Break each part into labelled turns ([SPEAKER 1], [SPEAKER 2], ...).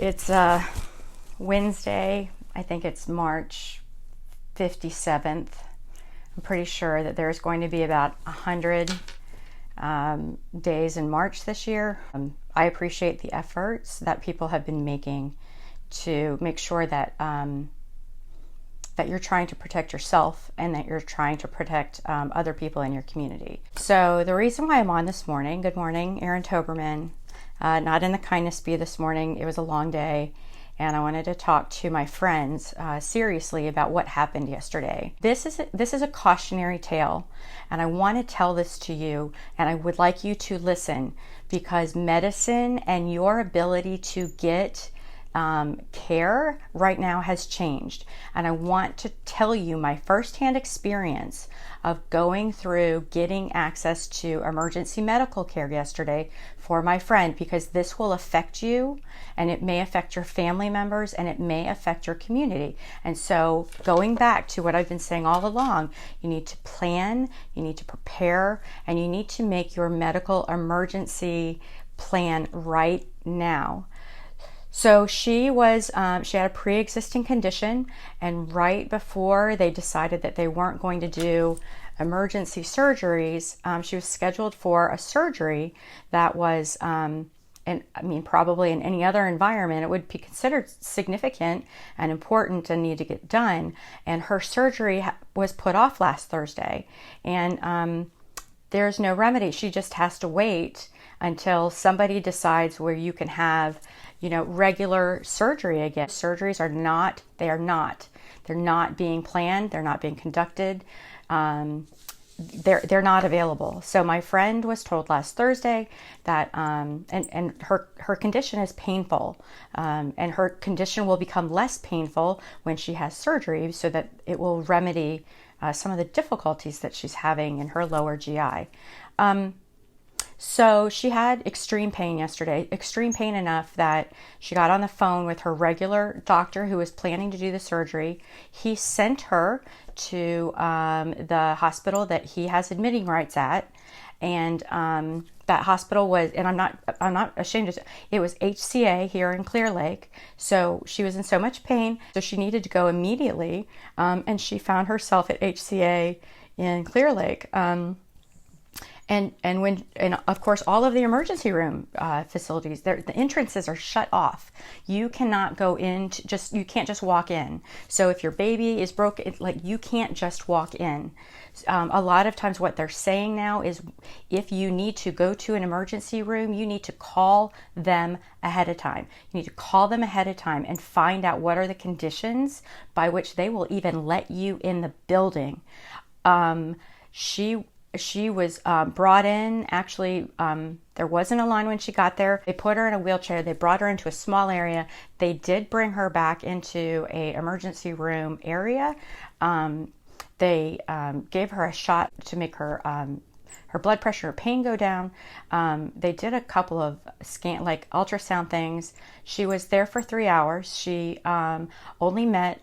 [SPEAKER 1] It's Wednesday. I think it's March 57th. I'm pretty sure that there's going to be about 100 days in March this year. I appreciate the efforts that people have been making to make sure that that you're trying to protect yourself and that you're trying to protect other people in your community. So the reason why I'm on this morning, good morning, Erin Toberman, not in the kindness bee this morning. It was a long day, and I wanted to talk to my friends seriously about what happened yesterday. This is a cautionary tale, and I want to tell this to you, and I would like you to listen, because medicine and your ability to get care right now has changed. And I want to tell you my firsthand experience of going through getting access to emergency medical care yesterday for my friend, because this will affect you, and it may affect your family members, and it may affect your community. And so going back to what I've been saying all along, you need to plan, you need to prepare, and you need to make your medical emergency plan right now. So she had a pre-existing condition, and right before they decided that they weren't going to do emergency surgeries, she was scheduled for a surgery that was, and I mean, probably in any other environment, it would be considered significant and important and need to get done. And her surgery was put off last Thursday, and there's no remedy. She just has to wait until somebody decides where you can have, regular surgery again. Surgeries are not being planned. They're not being conducted. They're not available. So my friend was told last Thursday that, and her condition is painful, and her condition will become less painful when she has surgery, so that it will remedy some of the difficulties that she's having in her lower GI. So she had extreme pain yesterday, extreme pain enough that she got on the phone with her regular doctor who was planning to do the surgery. He sent her to the hospital that he has admitting rights at, and that hospital was, and I'm not ashamed to say, it was HCA here in Clear Lake. So she was in so much pain, so she needed to go immediately, and she found herself at HCA in Clear Lake. And of course, all of the emergency room facilities, the entrances are shut off. You cannot go in, you can't just walk in. So if your baby is broken, you can't just walk in. A lot of times what they're saying now is, if you need to go to an emergency room, you need to call them ahead of time. You need to call them ahead of time and find out what are the conditions by which they will even let you in the building. She was brought in. Actually, there wasn't a line when she got there. They put her in a wheelchair. They brought her into a small area. They did bring her back into a emergency room area. They gave her a shot to make her blood pressure, her pain go down. They did a couple of ultrasound things. She was there for 3 hours. She only met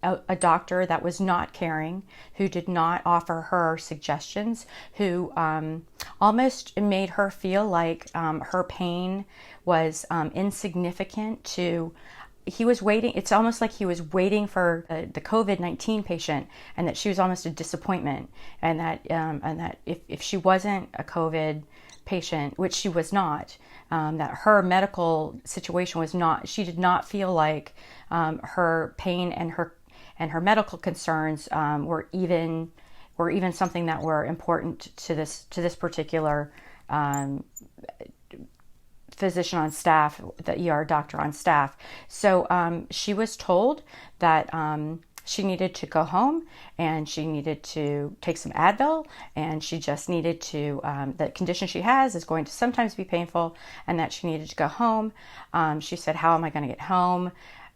[SPEAKER 1] a doctor that was not caring, who did not offer her suggestions, who almost made her feel like her pain was insignificant to. He was waiting. It's almost like he was waiting for the COVID-19 patient, and that she was almost a disappointment, and that if she wasn't a COVID patient, which she was not, that her medical situation was not. She did not feel like her pain and her medical concerns were even something that were important to this particular physician on staff, the ER doctor on staff. So she was told that she needed to go home, and she needed to take some Advil, and she just needed to, the condition she has is going to sometimes be painful, and that she needed to go home. She said, "How am I going to get home?"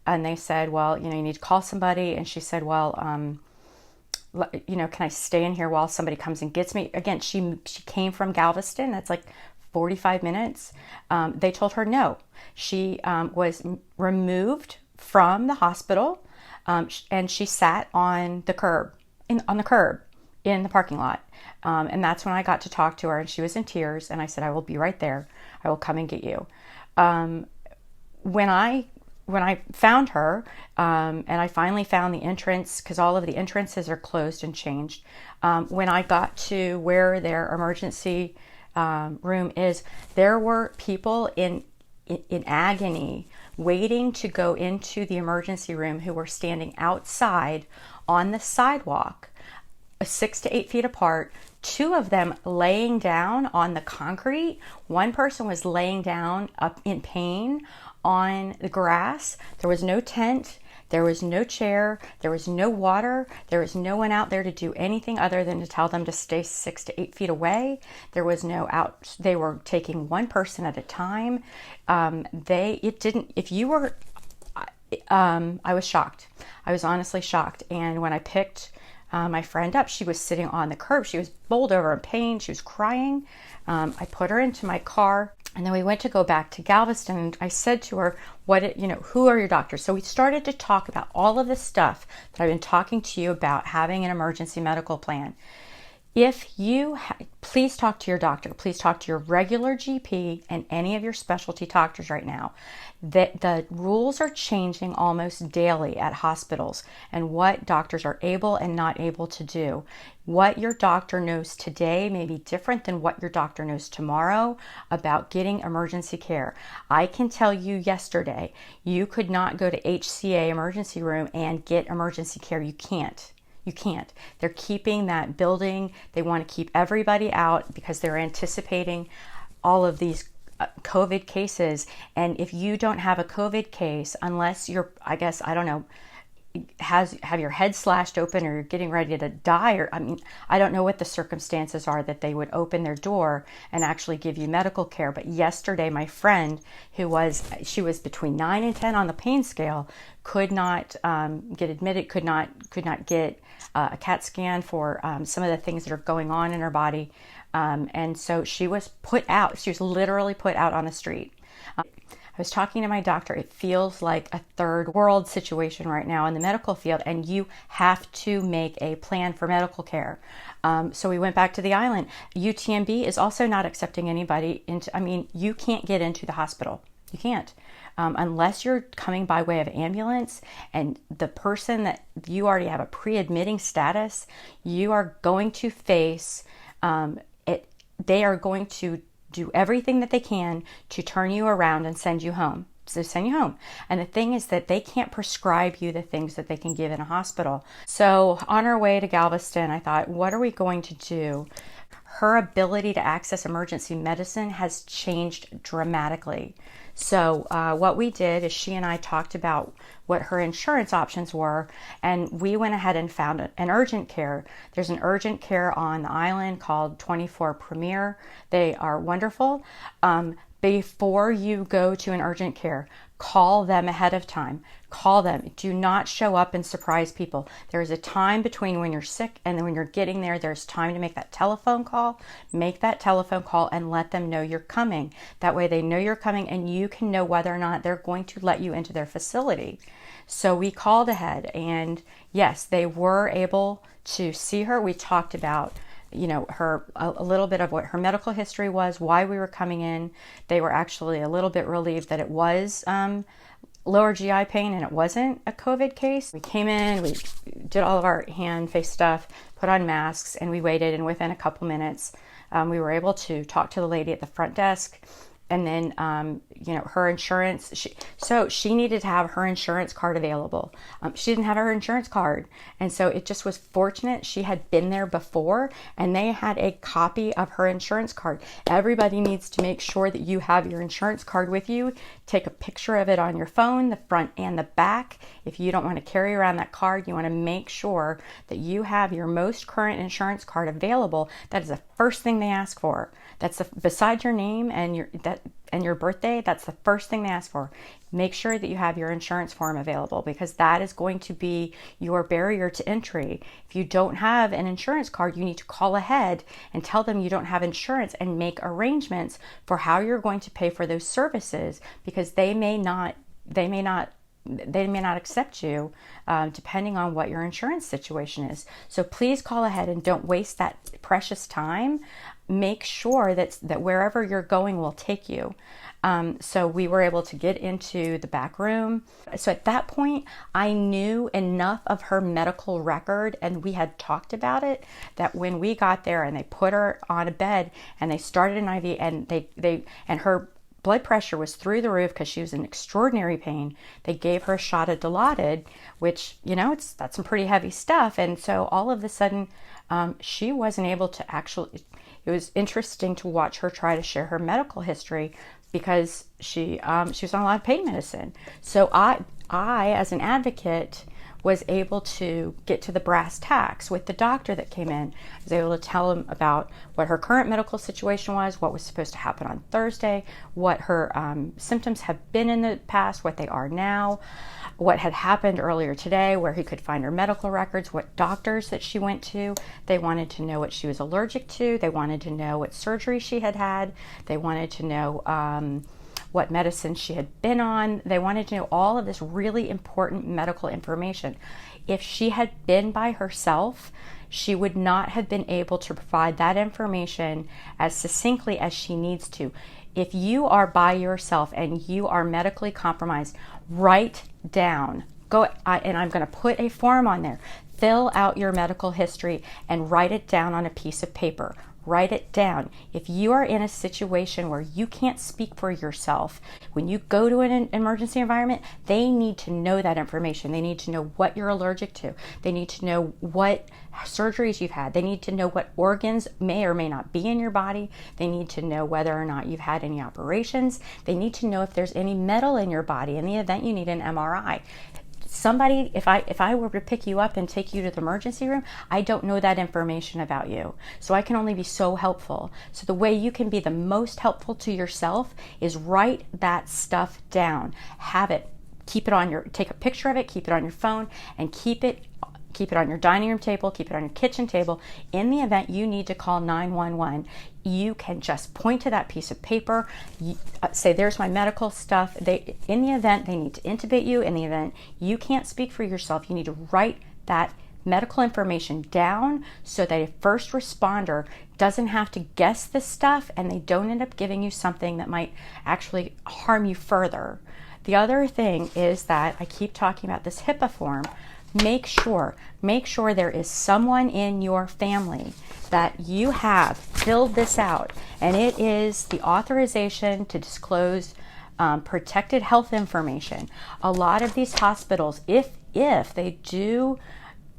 [SPEAKER 1] And they said, "Well, you need to call somebody." And she said, "Well, can I stay in here while somebody comes and gets me?" Again, she came from Galveston. That's like 45 minutes. They told her no. She was removed from the hospital, and she sat on the curb in the parking lot. And that's when I got to talk to her, and she was in tears. And I said, "I will be right there. I will come and get you." when I found her, and I finally found the entrance, because all of the entrances are closed and changed. When I got to where their emergency room is, there were people in agony waiting to go into the emergency room who were standing outside on the sidewalk, 6 to 8 feet apart. 2 of them laying down on the concrete. One person was laying down up in pain on the grass. There was no tent. There was no chair. There was no water. There was no one out there to do anything other than to tell them to stay 6 to 8 feet away. There was no out. They were taking one person at a time. I was shocked. I was honestly shocked. And when I picked my friend up, she was sitting on the curb. She was bowled over in pain. She was crying. I put her into my car, and then we went to go back to Galveston. And I said to her, who are your doctors? So we started to talk about all of the stuff that I've been talking to you about, having an emergency medical plan. Please talk to your doctor. Please talk to your regular GP and any of your specialty doctors right now. The rules are changing almost daily at hospitals, and what doctors are able and not able to do. What your doctor knows today may be different than what your doctor knows tomorrow about getting emergency care. I can tell you yesterday, you could not go to HCA emergency room and get emergency care. You can't. You can't. They're keeping that building. They want to keep everybody out because they're anticipating all of these COVID cases. And if you don't have a COVID case, unless you're, I guess, I don't know, have your head slashed open or you're getting ready to die, or I don't know what the circumstances are that they would open their door and actually give you medical care. But yesterday, my friend, she was between 9 and 10 on the pain scale, could not get admitted, could not get a CAT scan for some of the things that are going on in her body. And so she was put out. She was literally put out on the street. I was talking to my doctor. It feels like a third world situation right now in the medical field, and you have to make a plan for medical care. So we went back to the island. UTMB is also not accepting anybody you can't get into the hospital. You can't. Unless you're coming by way of ambulance, and the person that you already have a pre-admitting status, you are going to face it. They are going to do everything that they can to turn you around and send you home. So send you home. And the thing is that they can't prescribe you the things that they can give in a hospital. So on our way to Galveston, I thought, what are we going to do? Her ability to access emergency medicine has changed dramatically. So what we did is she and I talked about what her insurance options were, and we went ahead and found an urgent care. There's an urgent care on the island called 24 Premier. They are wonderful. Before you go to an urgent care, call them ahead of time. Call them. Do not show up and surprise people. There is a time between when you're sick and then when you're getting there. There's time to make that telephone call. Make that telephone call and let them know you're coming. That way they know you're coming, and you can know whether or not they're going to let you into their facility. So we called ahead, and yes, they were able to see her. We talked about her, a little bit of what her medical history was, why we were coming in. They were actually a little bit relieved that it was lower GI pain and it wasn't a COVID case. We came in, we did all of our hand, face stuff, put on masks, and we waited. And within a couple minutes, we were able to talk to the lady at the front desk. And then, her insurance, she needed to have her insurance card available. She didn't have her insurance card. And so it just was fortunate she had been there before, and they had a copy of her insurance card. Everybody needs to make sure that you have your insurance card with you. Take a picture of it on your phone, the front and the back. If you don't want to carry around that card, you want to make sure that you have your most current insurance card available. That is the first thing they ask for. That's beside your name and your birthday. That's the first thing they ask for. Make sure that you have your insurance form available, because that is going to be your barrier to entry. If you don't have an insurance card, you need to call ahead and tell them you don't have insurance and make arrangements for how you're going to pay for those services, because they may not accept you depending on what your insurance situation is. So please call ahead and don't waste that precious time. Make sure that wherever you're going will take you. So we were able to get into the back room. So at that point, I knew enough of her medical record, and we had talked about it, that when we got there and they put her on a bed and they started an IV, and her blood pressure was through the roof because she was in extraordinary pain. They gave her a shot of Dilaudid, which, that's some pretty heavy stuff. And so all of a sudden, she wasn't able to actually, it was interesting to watch her try to share her medical history because she was on a lot of pain medicine. So I, as an advocate, was able to get to the brass tacks with the doctor that came in. I was able to tell him about what her current medical situation was, what was supposed to happen on Thursday, what her symptoms have been in the past, what they are now, what had happened earlier today, where he could find her medical records, what doctors that she went to. They wanted to know what she was allergic to. They wanted to know what surgery she had had. They wanted to know what medicine she had been on. They wanted to know all of this really important medical information. If she had been by herself, she would not have been able to provide that information as succinctly as she needs to. If you are by yourself and you are medically compromised, write down, and I'm going to put a form on there. Fill out your medical history and write it down on a piece of paper. Write it down. If you are in a situation where you can't speak for yourself, when you go to an emergency environment, they need to know that information. They need to know what you're allergic to. They need to know what surgeries you've had. They need to know what organs may or may not be in your body. They need to know whether or not you've had any operations. They need to know if there's any metal in your body in the event you need an MRI. Somebody, if I were to pick you up and take you to the emergency room, I don't know that information about you. So I can only be so helpful. So the way you can be the most helpful to yourself is write that stuff down. Have it. Take a picture of it, keep it on your phone, and keep it on your dining room table, keep it on your kitchen table. In the event you need to call 911, you can just point to that piece of paper, say, there's my medical stuff. In the event they need to intubate you, in the event you can't speak for yourself, you need to write that medical information down so that a first responder doesn't have to guess this stuff and they don't end up giving you something that might actually harm you further. The other thing is that I keep talking about this HIPAA form. Make sure there is someone in your family that you have filled this out, and it is the authorization to disclose protected health information. A lot of these hospitals, if they do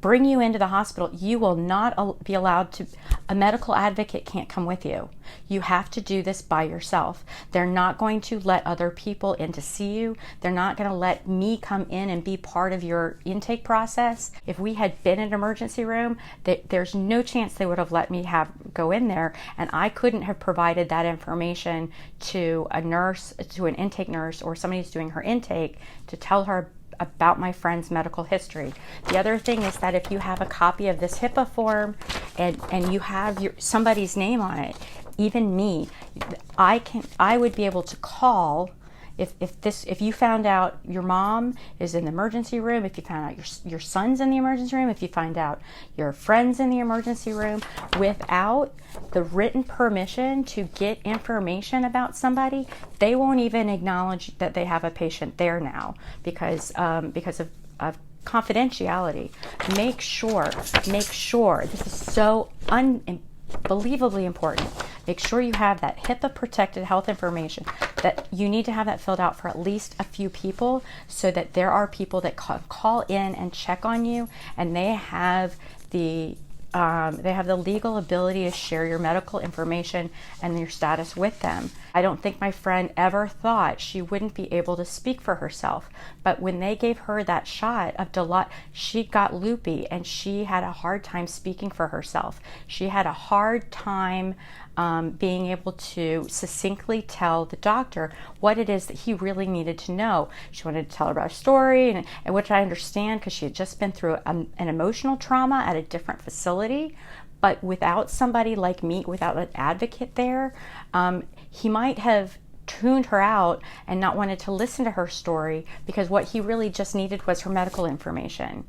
[SPEAKER 1] bring you into the hospital, you will not be allowed to, a medical advocate can't come with you. You have to do this by yourself. They're not going to let other people in to see you. They're not going to let me come in and be part of your intake process. If we had been in an emergency room, there's no chance they would have let me go in there, and I couldn't have provided that information to a nurse, to an intake nurse, or somebody who's doing her intake to tell her about my friend's medical history. The other thing is that if you have a copy of this HIPAA form and you have somebody's name on it, even me, I would be able to call if you found out your mom is in the emergency room, if you found out your son's in the emergency room, if you find out your friend's in the emergency room, without the written permission to get information about somebody, they won't even acknowledge that they have a patient there now because of confidentiality. Make sure, this is so unbelievably important. Make sure you have that HIPAA protected health information, that you need to have that filled out for at least a few people so that there are people that call in and check on you, and they have the legal ability to share your medical information and your status with them. I don't think my friend ever thought she wouldn't be able to speak for herself, but when they gave her that shot of Dilaudid, she got loopy and she had a hard time speaking for herself. She had a hard time being able to succinctly tell the doctor what it is that he really needed to know. She wanted to tell her about her story, and which I understand because she had just been through an emotional trauma at a different facility. But without somebody like me, without an advocate there, he might have tuned her out and not wanted to listen to her story, because what he really just needed was her medical information.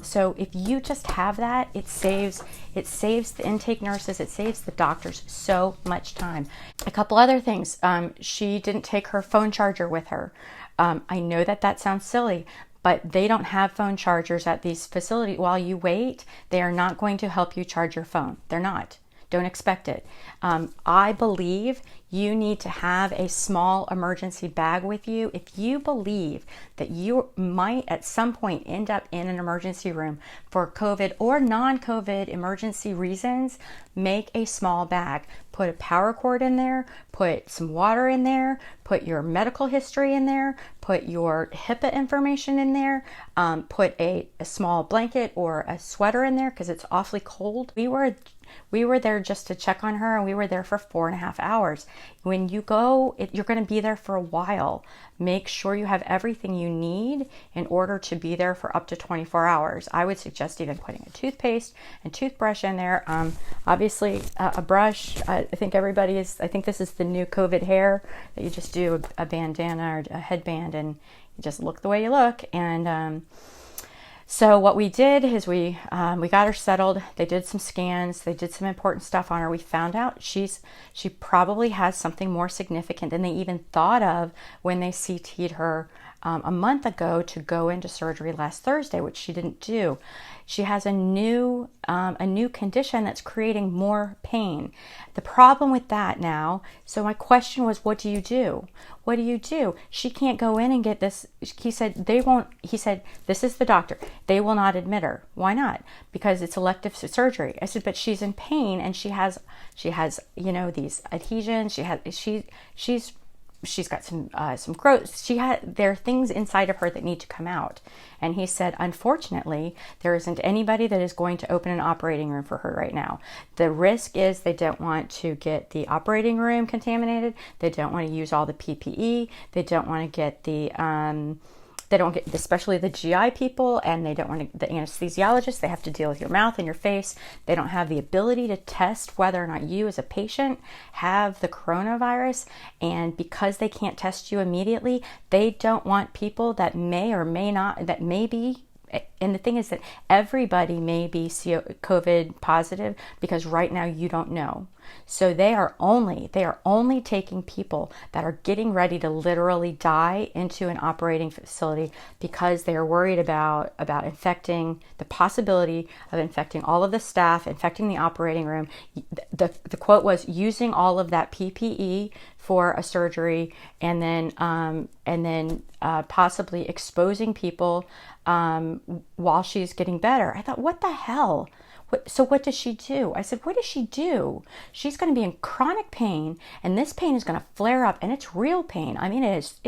[SPEAKER 1] So if you just have that, it saves the intake nurses, it saves the doctors so much time. A couple other things. She didn't take her phone charger with her. I know that sounds silly, but they don't have phone chargers at these facilities. While you wait, they are not going to help you charge your phone. They're not. Don't expect it. I believe you need to have a small emergency bag with you. If you believe that you might at some point end up in an emergency room for COVID or non-COVID emergency reasons, make a small bag. Put a power cord in there, put some water in there, put your medical history in there, put your HIPAA information in there, put a small blanket or a sweater in there because it's awfully cold. We were there just to check on her, and we were there for 4.5 hours. When you go, you're going to be there for a while. Make sure you have everything you need in order to be there for up to 24 hours. I would suggest even putting a toothpaste and toothbrush in there. Obviously, a brush. I think this is the new COVID hair, that you just do a bandana or a headband and you just look the way you look. And so what we did is we got her settled. They did some scans. They did some important stuff on her. We found out she probably has something more significant than they even thought of when they CT'd her a month ago to go into surgery last Thursday, which she didn't do. She has a new condition that's creating more pain. The problem with that now, so my question was, what do you do? What do you do? She can't go in and get this. He said, this is the doctor. They will not admit her. Why not? Because it's elective surgery. I said, but she's in pain and she has, these adhesions. She's got some growth. There are things inside of her that need to come out. And he said, unfortunately, there isn't anybody that is going to open an operating room for her right now. The risk is they don't want to get the operating room contaminated. They don't want to use all the PPE. They don't want to get especially the GI people, and they don't want the anesthesiologists. They have to deal with your mouth and your face. They don't have the ability to test whether or not you as a patient have the coronavirus. And because they can't test you immediately, they don't want people that may or may not, that may be. And the thing is that everybody may be COVID positive, because right now you don't know. So they are only taking people that are getting ready to literally die into an operating facility, because they are worried about infecting, the possibility of infecting all of the staff, infecting the operating room. The quote was, using all of that PPE for a surgery, and then possibly exposing people while she's getting better. I thought, what the hell? So what does she do? I said, what does she do? She's going to be in chronic pain, and this pain is going to flare up, and it's real pain. I mean, it's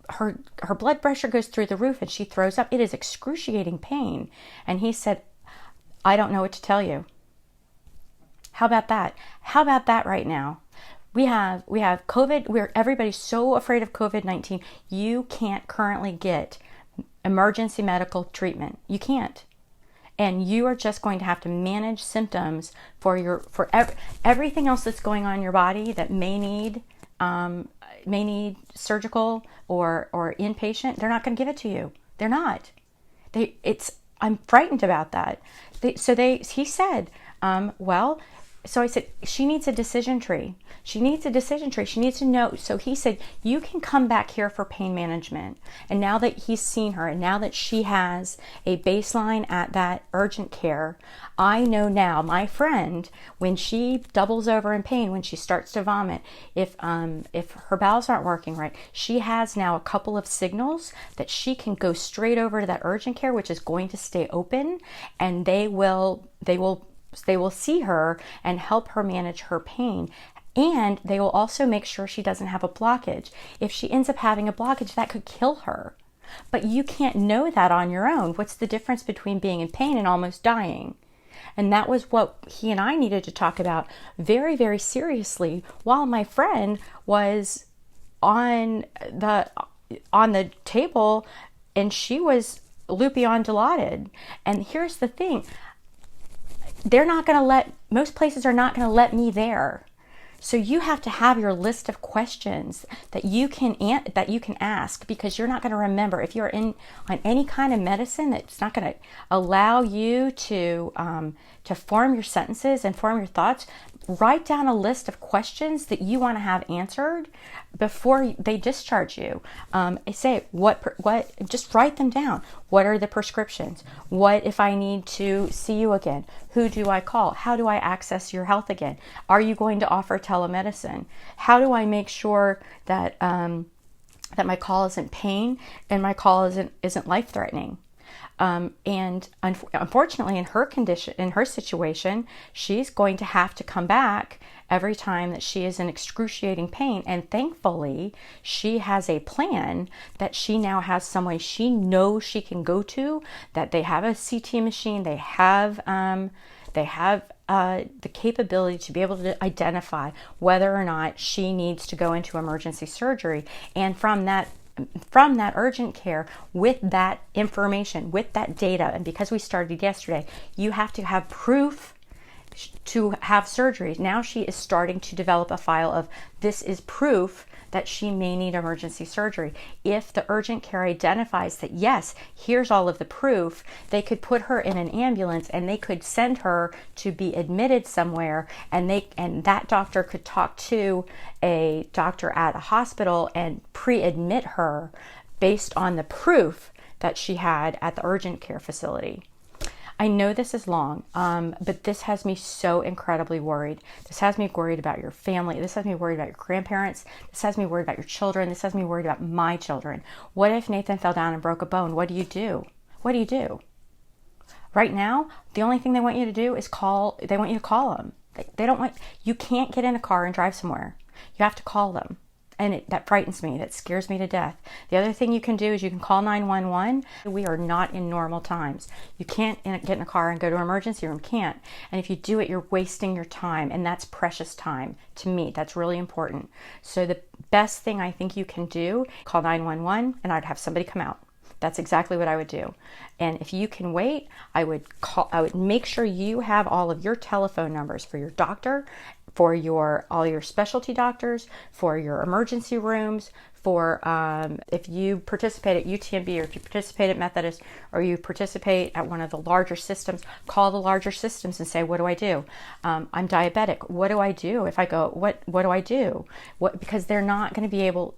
[SPEAKER 1] her blood pressure goes through the roof, and she throws up. It is excruciating pain. And he said, I don't know what to tell you. How about that? How about that right now? We have COVID. Everybody's so afraid of COVID-19. You can't currently get emergency medical treatment. You can't. And you are just going to have to manage symptoms for everything else that's going on in your body that may need surgical or inpatient. They're not going to give it to you. They're not. I'm frightened about that. He said, so I said, she needs a decision tree. She needs to know. So he said, you can come back here for pain management. And now that he's seen her, and now that she has a baseline at that urgent care, I know now, my friend, when she doubles over in pain, when she starts to vomit, if her bowels aren't working right, she has now a couple of signals that she can go straight over to that urgent care, which is going to stay open, and they will see her and help her manage her pain. And they will also make sure she doesn't have a blockage. If she ends up having a blockage, that could kill her. But you can't know that on your own. What's the difference between being in pain and almost dying? And that was what he and I needed to talk about very, very seriously while my friend was on the table, and she was loopy on Dilaudid. And here's the thing. Most places are not going to let me there. So you have to have your list of questions that you can ask, because you're not going to remember if you're on any kind of medicine that's not going to allow you to form your sentences and form your thoughts. Write down a list of questions that you want to have answered before they discharge you. Say what. Just write them down. What are the prescriptions? What if I need to see you again? Who do I call? How do I access your health again? Are you going to offer telemedicine? How do I make sure that that my call isn't pain and my call isn't life-threatening? And unfortunately, in her situation, she's going to have to come back every time that she is in excruciating pain. And thankfully, she has a plan that she now has someone she knows she can go to, that they have a CT machine, they have the capability to be able to identify whether or not she needs to go into emergency surgery. And from that urgent care, with that information, with that data, and because we started yesterday, you have to have proof to have surgery. Now she is starting to develop a file of, this is proof that she may need emergency surgery. If the urgent care identifies that, yes, here's all of the proof, they could put her in an ambulance and they could send her to be admitted somewhere, and that doctor could talk to a doctor at a hospital and pre-admit her based on the proof that she had at the urgent care facility. I know this is long, but this has me so incredibly worried. This has me worried about your family. This has me worried about your grandparents. This has me worried about your children. This has me worried about my children. What if Nathan fell down and broke a bone? What do you do? What do you do? Right now, the only thing they want you to do is call. They want you to call them. They don't want. You can't get in a car and drive somewhere. You have to call them. And that frightens me. That scares me to death. The other thing you can do is you can call 911. We are not in normal times. You can't get in a car and go to an emergency room. Can't. And if you do it, you're wasting your time. And that's precious time to me. That's really important. So the best thing I think you can do, call 911 and I'd have somebody come out. That's exactly what I would do. And if you can wait, I would make sure you have all of your telephone numbers for your doctor, for all your specialty doctors, for your emergency rooms, for if you participate at UTMB, or if you participate at Methodist, or you participate at one of the larger systems, call the larger systems and say, what do I do? I'm diabetic. What do I do if I go? What do I do? Because they're not going to be able.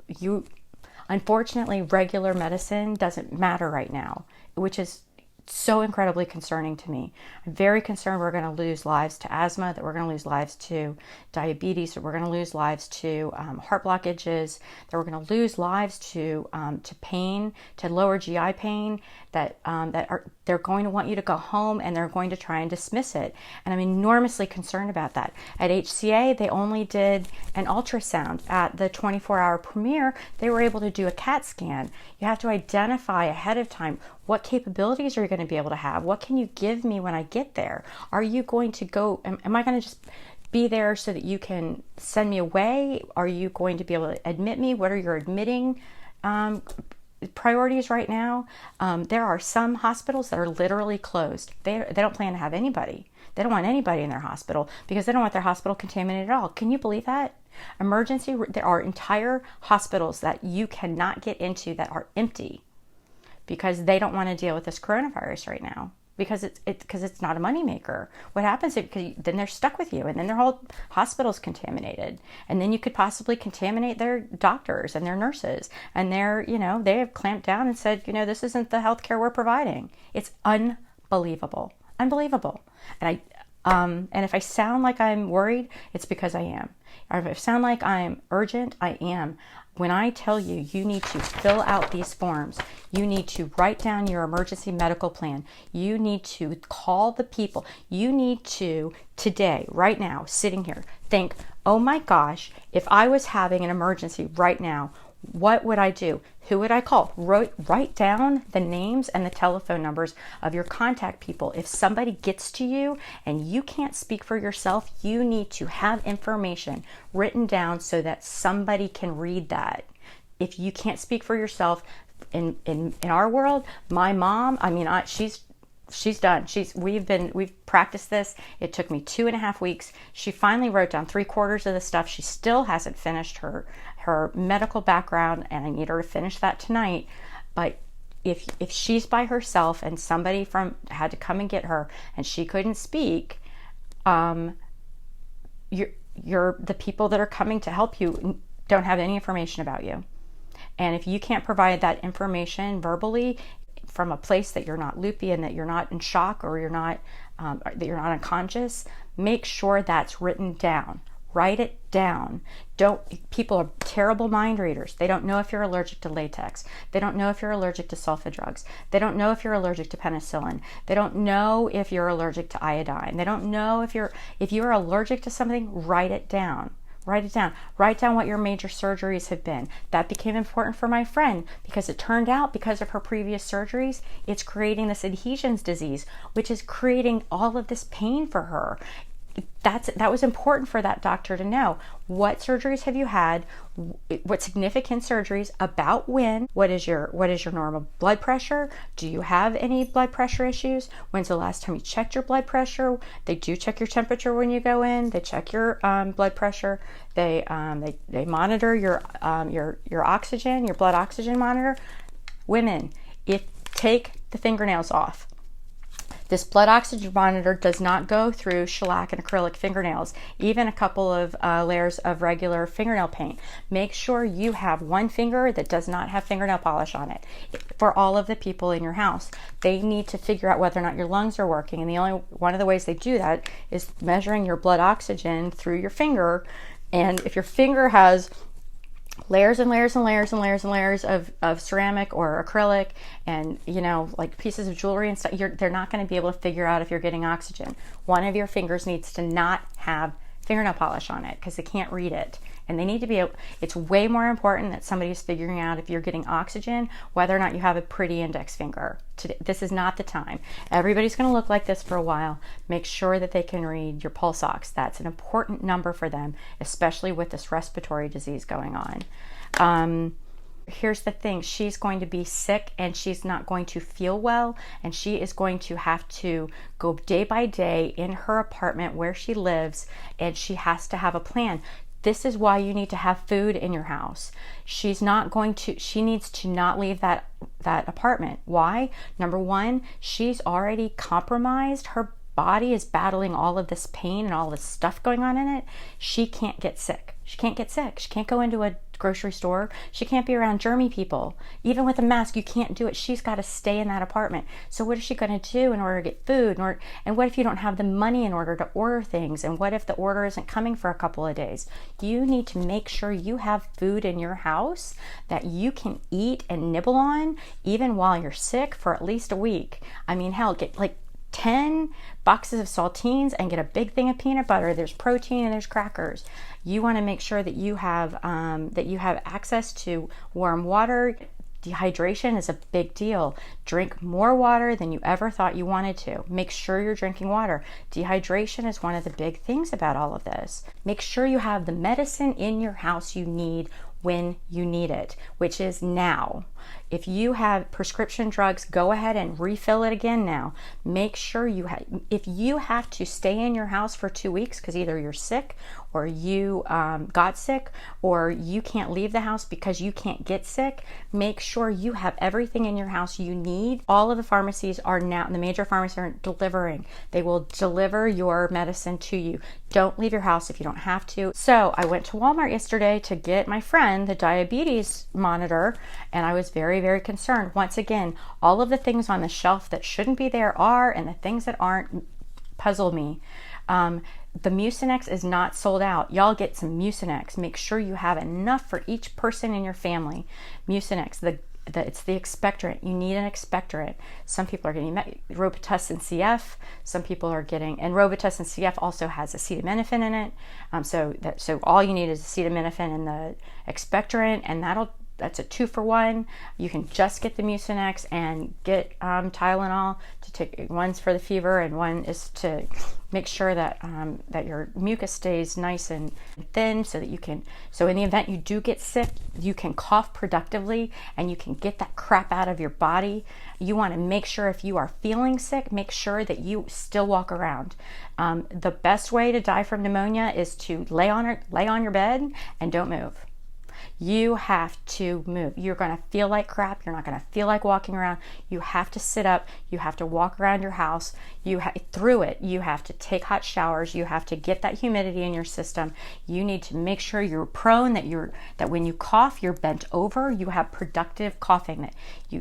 [SPEAKER 1] Unfortunately, regular medicine doesn't matter right now, which is so incredibly concerning to me. I'm very concerned we're going to lose lives to asthma, that we're going to lose lives to diabetes, that we're going to lose lives to heart blockages, that we're going to lose lives to pain, to lower GI pain, they're going to want you to go home and they're going to try and dismiss it. And I'm enormously concerned about that. At HCA, they only did an ultrasound. At the 24-hour premiere, they were able to do a CAT scan. You have to identify ahead of time, what capabilities are you going to be able to have? What can you give me when I get there? Are you going to go, am I going to just be there so that you can send me away? Are you going to be able to admit me? What are your admitting priorities right now? There are some hospitals that are literally closed. They don't plan to have anybody. They don't want anybody in their hospital because they don't want their hospital contaminated at all. Can you believe that? There are entire hospitals that you cannot get into that are empty because they don't want to deal with this coronavirus right now, because it's not a moneymaker. What happens if then they're stuck with you, and then their whole hospital's contaminated, and then you could possibly contaminate their doctors and their nurses, and they have clamped down and said, this isn't the healthcare we're providing. It's unbelievable. And if I sound like I'm worried, it's because I am. Or if I sound like I'm urgent, I am. When I tell you, you need to fill out these forms, you need to write down your emergency medical plan, you need to call the people, you need to, today, right now, sitting here, think, oh my gosh, if I was having an emergency right now, what would I do? Who would I call? Write down the names and the telephone numbers of your contact people. If somebody gets to you and you can't speak for yourself, you need to have information written down so that somebody can read that. If you can't speak for yourself, in our world, my mom, she's she's done. We've practiced this. It took me 2.5 weeks. She finally wrote down 3/4 of the stuff. She still hasn't finished her medical background, and I need her to finish that tonight. But if she's by herself and somebody had to come and get her and she couldn't speak, the people that are coming to help you don't have any information about you. And if you can't provide that information verbally from a place that you're not loopy and that you're not in shock, or that you're not unconscious, make sure that's written down. Write it down. People are terrible mind readers. They don't know if you're allergic to latex. They don't know if you're allergic to sulfa drugs. They don't know if you're allergic to penicillin. They don't know if you're allergic to iodine. They don't know if you're allergic to something. Write it down. Write it down. Write down what your major surgeries have been. That became important for my friend because it turned out, because of her previous surgeries, it's creating this adhesions disease, which is creating all of this pain for her. That was important for that doctor to know. What surgeries have you had? What significant surgeries? About when? What is your normal blood pressure? Do you have any blood pressure issues? When's the last time you checked your blood pressure? They do check your temperature when you go in. They check your blood pressure. They monitor your oxygen, your blood oxygen monitor. Women, take the fingernails off. This blood oxygen monitor does not go through shellac and acrylic fingernails, even a couple of layers of regular fingernail paint. Make sure you have one finger that does not have fingernail polish on it. For all of the people in your house, they need to figure out whether or not your lungs are working. And one of the ways they do that is measuring your blood oxygen through your finger. And if your finger has layers and layers and layers and layers and layers of ceramic or acrylic and, like pieces of jewelry and stuff, they're not going to be able to figure out if you're getting oxygen. One of your fingers needs to not have fingernail polish on it because they can't read it. And they need to be, it's way more important that somebody's figuring out if you're getting oxygen, whether or not you have a pretty index finger. This is not the time. Everybody's going to look like this for a while. Make sure that they can read your pulse ox. That's an important number for them, especially with this respiratory disease going on. Here's the thing. She's going to be sick and she's not going to feel well, and she is going to have to go day by day in her apartment where she lives, and she has to have a plan. This is why you need to have food in your house. She needs to not leave that apartment. Why? Number one, she's already compromised. Her body is battling all of this pain and all this stuff going on in it. She can't get sick. She can't get sick. She can't go into a grocery store. She can't be around germy people. Even with a mask, you can't do it. She's got to stay in that apartment. So what is she going to do in order to get food? And what if you don't have the money in order to order things? And what if the order isn't coming for a couple of days? You need to make sure you have food in your house that you can eat and nibble on even while you're sick for at least a week. I mean, hell, get like 10 boxes of saltines and get a big thing of peanut butter. There's protein and there's crackers. You want to make sure that you have access to warm water. Dehydration is a big deal. Drink more water than you ever thought you wanted to. Make sure you're drinking water. Dehydration is one of the big things about all of this. Make sure you have the medicine in your house you need when you need it, which is now. If you have prescription drugs, go ahead and refill it again now. Make sure if you have to stay in your house for 2 weeks because either you're sick or you got sick or you can't leave the house because you can't get sick, make sure you have everything in your house you need. All of the pharmacies are now, the major pharmacies are delivering. They will deliver your medicine to you. Don't leave your house if you don't have to. So I went to Walmart yesterday to get my friend the diabetes monitor, and I was very, very concerned. Once again, all of the things on the shelf that shouldn't be there are, and the things that aren't puzzle me. The Mucinex is not sold out. Y'all get some Mucinex. Make sure you have enough for each person in your family. Mucinex, it's the expectorant. You need an expectorant. Some people are getting Robitussin CF. Some people are getting, and Robitussin CF also has acetaminophen in it. So all you need is acetaminophen and the expectorant, and that's a 2-for-1. You can just get the Mucinex and get Tylenol to take. One's for the fever, and one is to make sure that that your mucus stays nice and thin, so that you can. So in the event you do get sick, you can cough productively and you can get that crap out of your body. You want to make sure, if you are feeling sick, make sure that you still walk around. The best way to die from pneumonia is to lay on your bed and don't move. You have to move. You're going to feel like crap. You're not going to feel like walking around. You have to sit up. You have to walk around your house. Through it, you have to take hot showers. You have to get that humidity in your system. You need to make sure you're prone, that when you cough, you're bent over. You have productive coughing.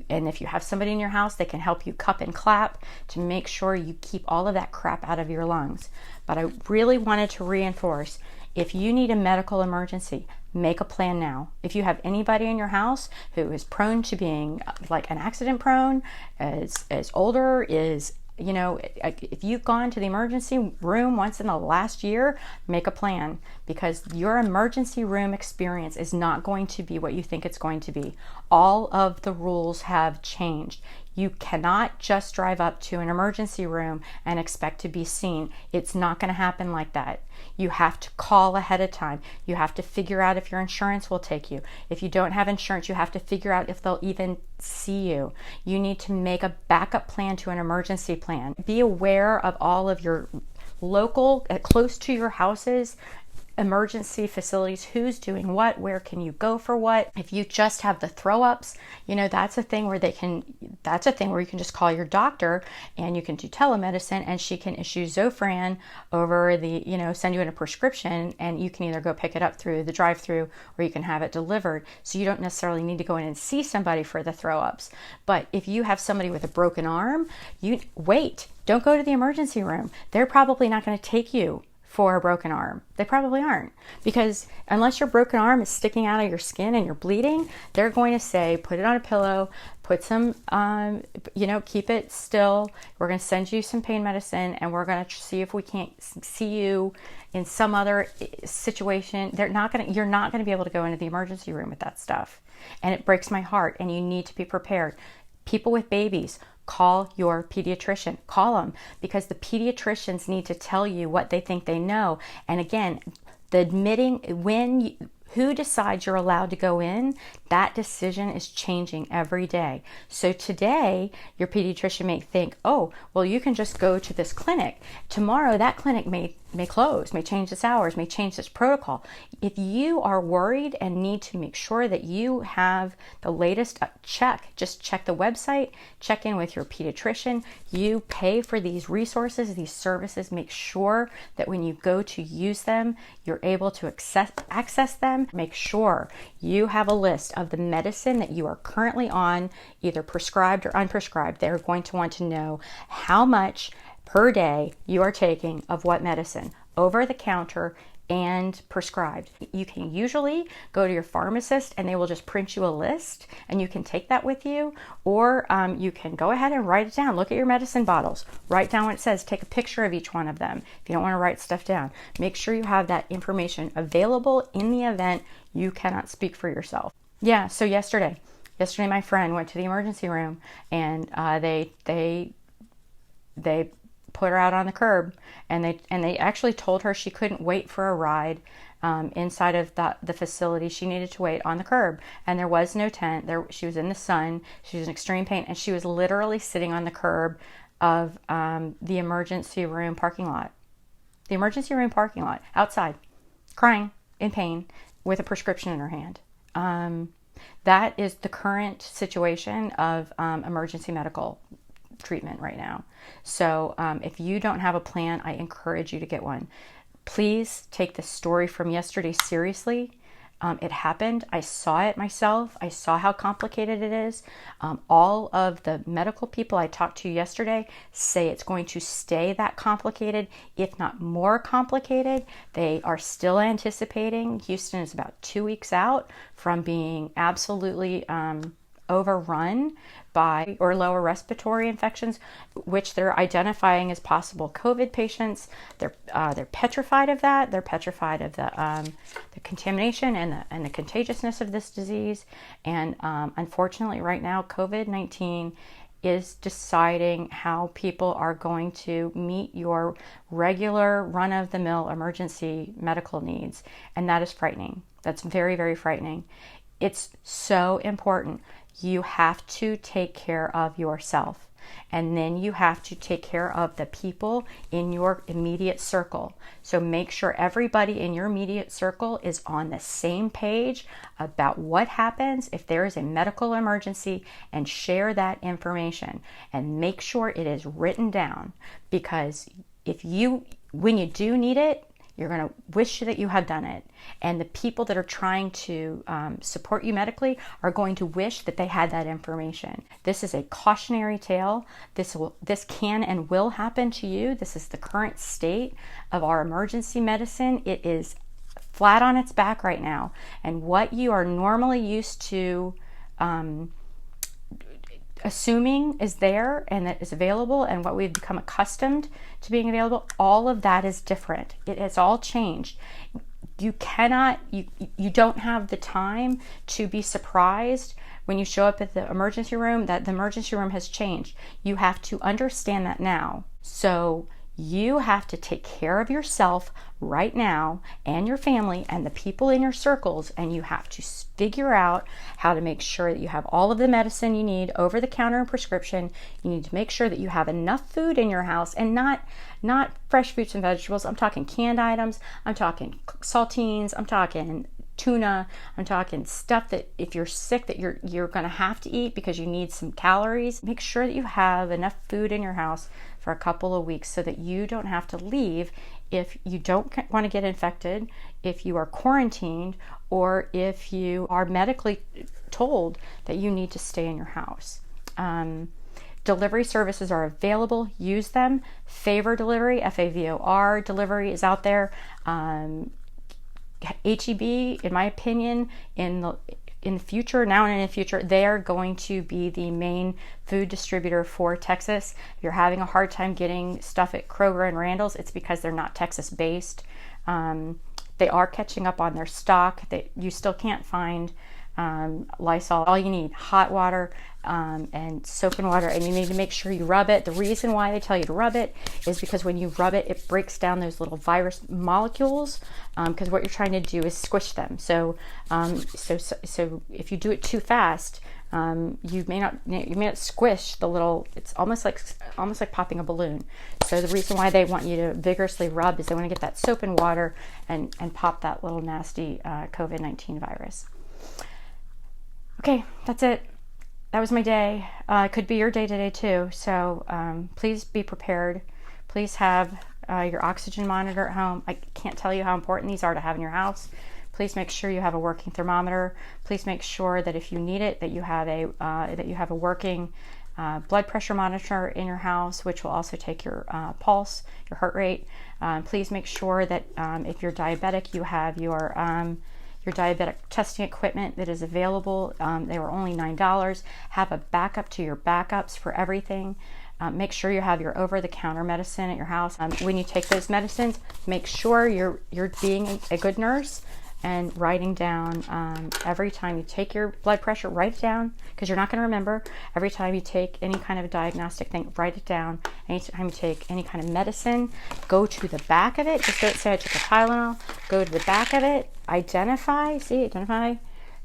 [SPEAKER 1] And if you have somebody in your house, they can help you cup and clap to make sure you keep all of that crap out of your lungs. But I really wanted to reinforce, if you need a medical emergency, make a plan now. If you have anybody in your house who is prone to being like an accident prone, is older, if you've gone to the emergency room once in the last year, make a plan, because your emergency room experience is not going to be what you think it's going to be. All of the rules have changed. You cannot just drive up to an emergency room and expect to be seen. It's not going to happen like that. You have to call ahead of time. You have to figure out if your insurance will take you. If you don't have insurance, you have to figure out if they'll even see you. You need to make a backup plan to an emergency plan. Be aware of all of your local, close to your houses, emergency facilities, who's doing what, where can you go for what. If you just have the throw ups, that's a thing where you can just call your doctor and you can do telemedicine, and she can issue Zofran over send you in a prescription, and you can either go pick it up through the drive-through or you can have it delivered. So you don't necessarily need to go in and see somebody for the throw ups. But if you have somebody with a broken arm, don't go to the emergency room. They're probably not going to take you for a broken arm. They probably aren't, because unless your broken arm is sticking out of your skin and you're bleeding, they're going to say, put it on a pillow, put some, keep it still. We're going to send you some pain medicine, and we're going to see if we can't see you in some other situation. You're not going to be able to go into the emergency room with that stuff. And it breaks my heart, and you need to be prepared. People with babies, call your pediatrician. Call them, because the pediatricians need to tell you what they think they know. And again, who decides you're allowed to go in, that decision is changing every day. So today, your pediatrician may think, oh, well, you can just go to this clinic. Tomorrow, that clinic may close, may change its hours, may change its protocol. If you are worried and need to make sure that you have the latest, just check the website, check in with your pediatrician. You pay for these resources, these services. Make sure that when you go to use them, you're able to access them. Make sure you have a list of the medicine that you are currently on, either prescribed or unprescribed. They're going to want to know how much per day you are taking of what medicine, over the counter and prescribed. You can usually go to your pharmacist and they will just print you a list, and you can take that with you, or you can go ahead and write it down. Look at your medicine bottles, write down what it says, take a picture of each one of them. If you don't want to write stuff down, make sure you have that information available in the event you cannot speak for yourself. Yeah, so yesterday my friend went to the emergency room, and they put her out on the curb, and they actually told her she couldn't wait for a ride inside of the facility. She needed to wait on the curb, and there was no tent. She was in the sun. She was in extreme pain, and she was literally sitting on the curb of the emergency room parking lot. The emergency room parking lot, outside, crying in pain with a prescription in her hand. That is the current situation of emergency medical treatment right now. So if you don't have a plan, I encourage you to get one. Please take the story from yesterday seriously. It happened. I saw it myself. I saw how complicated it is. All of the medical people I talked to yesterday say it's going to stay that complicated, if not more complicated. They are still anticipating Houston is about 2 weeks out from being absolutely overrun by or lower respiratory infections, which they're identifying as possible COVID patients. They're petrified of that. They're petrified of the contamination and the contagiousness of this disease. And unfortunately, right now, COVID-19 is deciding how people are going to meet your regular run-of-the-mill emergency medical needs. And that is frightening. That's very, very frightening. It's so important. You have to take care of yourself. And then you have to take care of the people in your immediate circle. So make sure everybody in your immediate circle is on the same page about what happens if there is a medical emergency, and share that information and make sure it is written down, because when you do need it, you're going to wish that you had done it. And the people that are trying to support you medically are going to wish that they had that information. This is a cautionary tale. This can and will happen to you. This is the current state of our emergency medicine. It is flat on its back right now. And what you are normally used to assuming is there and that is available, and what we've become accustomed to being available, all of that is different. It has all changed. You don't have the time to be surprised when you show up at the emergency room that the emergency room has changed. You have to understand that now. So you have to take care of yourself right now and your family and the people in your circles, and you have to figure out how to make sure that you have all of the medicine you need, over the counter and prescription. You need to make sure that you have enough food in your house, and not fresh fruits and vegetables. I'm talking canned items. I'm talking saltines. I'm talking tuna. I'm talking stuff that if you're sick that you're going to have to eat because you need some calories. Make sure that you have enough food in your house for a couple of weeks so that you don't have to leave if you don't want to get infected, if you are quarantined, or if you are medically told that you need to stay in your house. Delivery services are available. Use them. Favor delivery, FAVOR delivery is out there. HEB, in my opinion, in the future, now and in the future, they are going to be the main food distributor for Texas. If you're having a hard time getting stuff at Kroger and Randall's, it's because they're not Texas based. They are catching up on their stock. You still can't find Lysol. All you need, hot water and soap and water, and you need to make sure you rub it. The reason why they tell you to rub it is because when you rub it, it breaks down those little virus molecules, because what you're trying to do is squish them. So if you do it too fast, you may not squish the little. It's almost like popping a balloon. So the reason why they want you to vigorously rub is they want to get that soap and water and pop that little nasty COVID-19 virus. Okay, that's it. That was my day. It could be your day today too. So please be prepared. Please have your oxygen monitor at home. I can't tell you how important these are to have in your house. Please make sure you have a working thermometer. Please make sure that if you need it, that you have a working blood pressure monitor in your house, which will also take your pulse, your heart rate. Please make sure that if you're diabetic, you have your diabetic testing equipment that is available. They were only $9. Have a backup to your backups for everything. Make sure you have your over-the-counter medicine at your house. When you take those medicines, make sure you're being a good nurse and writing down every time you take your blood pressure, write it down, because you're not going to remember. Every time you take any kind of diagnostic thing, write it down. Anytime you take any kind of medicine, go to the back of it. Just don't say I took a Tylenol. Go to the back of it. Identify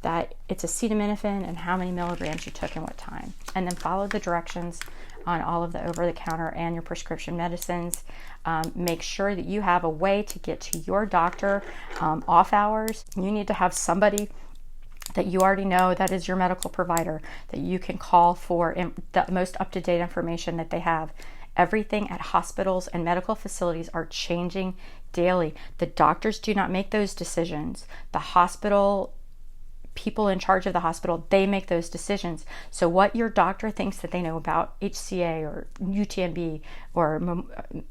[SPEAKER 1] that it's acetaminophen and how many milligrams you took and what time. And then follow the directions on all of the over-the-counter and your prescription medicines. Make sure that you have a way to get to your doctor off hours. You need to have somebody that you already know that is your medical provider that you can call for the most up-to-date information that they have. Everything at hospitals and medical facilities are changing daily. The doctors do not make those decisions. The hospital people in charge of the hospital, they make those decisions. So what your doctor thinks that they know about HCA or UTMB or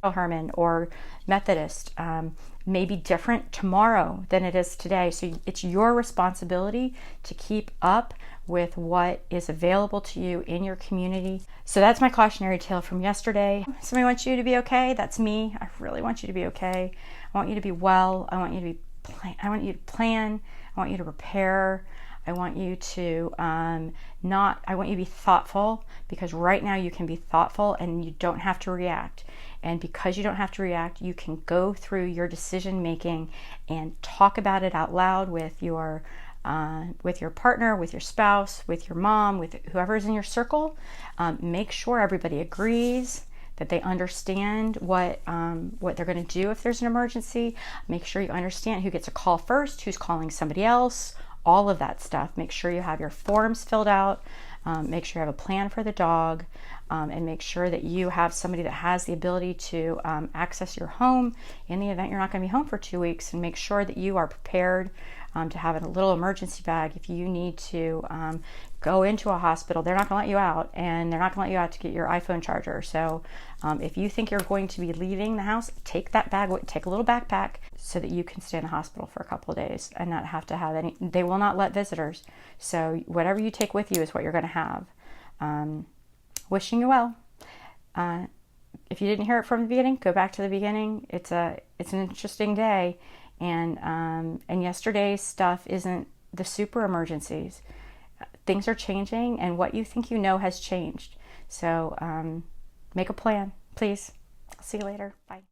[SPEAKER 1] Herman or Methodist may be different tomorrow than it is today. So it's your responsibility to keep up with what is available to you in your community. So that's my cautionary tale from yesterday. Somebody wants you to be okay. That's me. I really want you to be okay. I want you to be well. I want you to plan. I want you to prepare. I want you to I want you to be thoughtful, because right now you can be thoughtful and you don't have to react. And because you don't have to react, you can go through your decision making and talk about it out loud with your partner, with your spouse, with your mom, with whoever's in your circle. Make sure everybody agrees, that they understand what they're going to do if there's an emergency. Make sure you understand who gets a call first, who's calling somebody else, all of that stuff. Make sure you have your forms filled out. Make sure you have a plan for the dog, and make sure that you have somebody that has the ability to access your home in the event you're not going to be home for 2 weeks, and make sure that you are prepared to have a little emergency bag if you need to go into a hospital. They're not going to let you out, and they're not going to let you out to get your iPhone charger. So if you think you're going to be leaving the house, take that bag, take a little backpack so that you can stay in the hospital for a couple of days and not have to have any. They will not let visitors. So whatever you take with you is what you're going to have. Wishing you well. If you didn't hear it from the beginning, go back to the beginning. It's an interesting day. And yesterday's stuff isn't the super emergencies. Things are changing, and what you think you know has changed. So make a plan, please. I'll see you later. Bye.